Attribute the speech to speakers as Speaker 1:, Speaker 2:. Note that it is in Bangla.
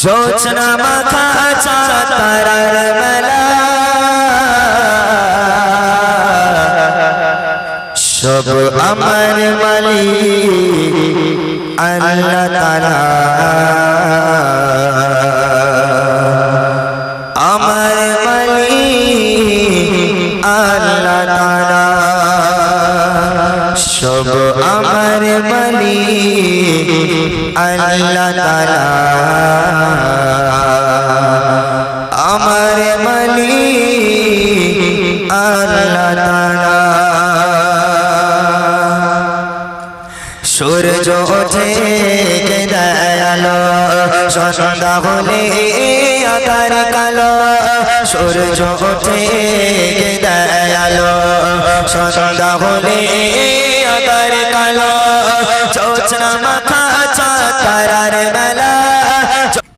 Speaker 1: জোছনা মাখা চাঁদ তারার মেলা সব আমার মালিক আল্লাহ তাআলা আমার মালিক আল্লাহ তাআলা সব আমার মালিক আল্লাহ তাআলা আমার মালিক আল্লাহ তাআলা সূর্য ওঠে দয়ালো সন্ধ্যা হলে আকার কালো সূর্য ওঠে দয়ালো সন্ধ্যা হলে আকার কালো জোছনা মাখা চাঁদ তারার মেলা